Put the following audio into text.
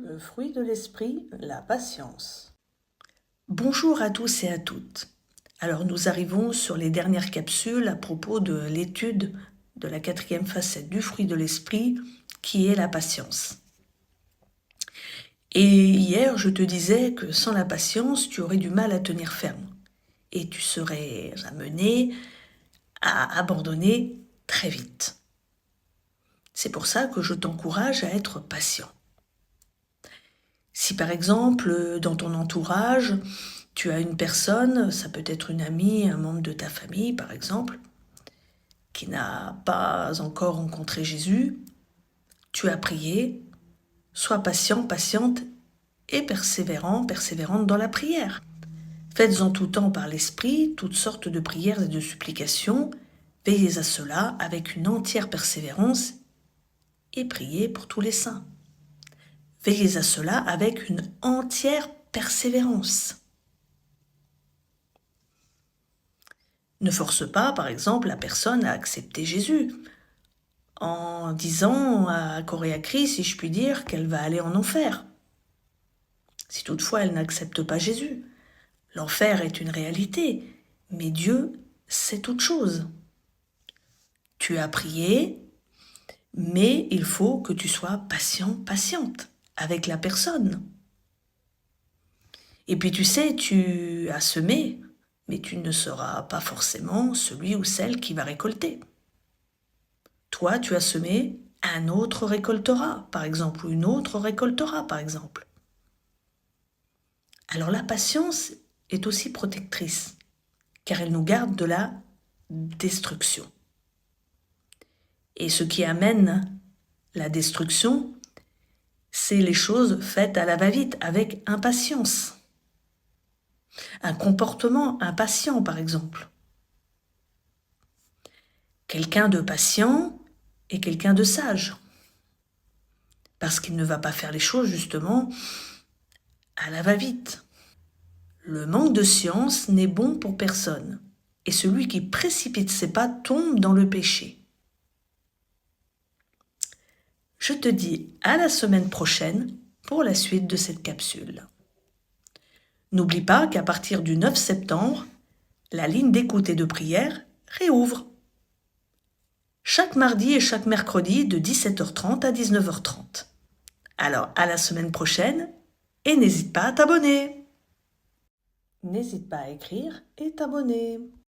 Le fruit de l'esprit, la patience. Bonjour à tous et à toutes. Alors nous arrivons sur les dernières capsules à propos de l'étude de la 4e facette du fruit de l'esprit qui est la patience. Et hier je te disais que sans la patience tu aurais du mal à tenir ferme et tu serais amené à abandonner très vite. C'est pour ça que je t'encourage à être patient. Si par exemple, dans ton entourage, tu as une personne, ça peut être une amie, un membre de ta famille par exemple, qui n'a pas encore rencontré Jésus, tu as prié, sois patient, patiente et persévérant, persévérante dans la prière. Faites en tout temps par l'Esprit toutes sortes de prières et de supplications, veillez à cela avec une entière persévérance et priez pour tous les saints. Veillez à cela avec une entière persévérance. Ne force pas, par exemple, la personne à accepter Jésus, en disant à corps et à cri, si je puis dire, qu'elle va aller en enfer. Si toutefois elle n'accepte pas Jésus, l'enfer est une réalité, mais Dieu, c'est autre chose. Tu as prié, mais il faut que tu sois patient, patiente avec la personne. Et puis tu sais, tu as semé, mais tu ne seras pas forcément celui ou celle qui va récolter. Toi, tu as semé, un autre récoltera, par exemple, ou une autre récoltera, par exemple. Alors la patience est aussi protectrice, car elle nous garde de la destruction. Et ce qui amène la destruction, c'est les choses faites à la va-vite, avec impatience. Un comportement impatient, par exemple. Quelqu'un de patient et quelqu'un de sage. Parce qu'il ne va pas faire les choses, justement, à la va-vite. Le manque de science n'est bon pour personne, et celui qui précipite ses pas tombe dans le péché. Je te dis à la semaine prochaine pour la suite de cette capsule. N'oublie pas qu'à partir du 9 septembre, la ligne d'écoute et de prière réouvre. Chaque mardi et chaque mercredi de 17h30 à 19h30. Alors à la semaine prochaine et n'hésite pas à t'abonner. N'hésite pas à écrire et t'abonner.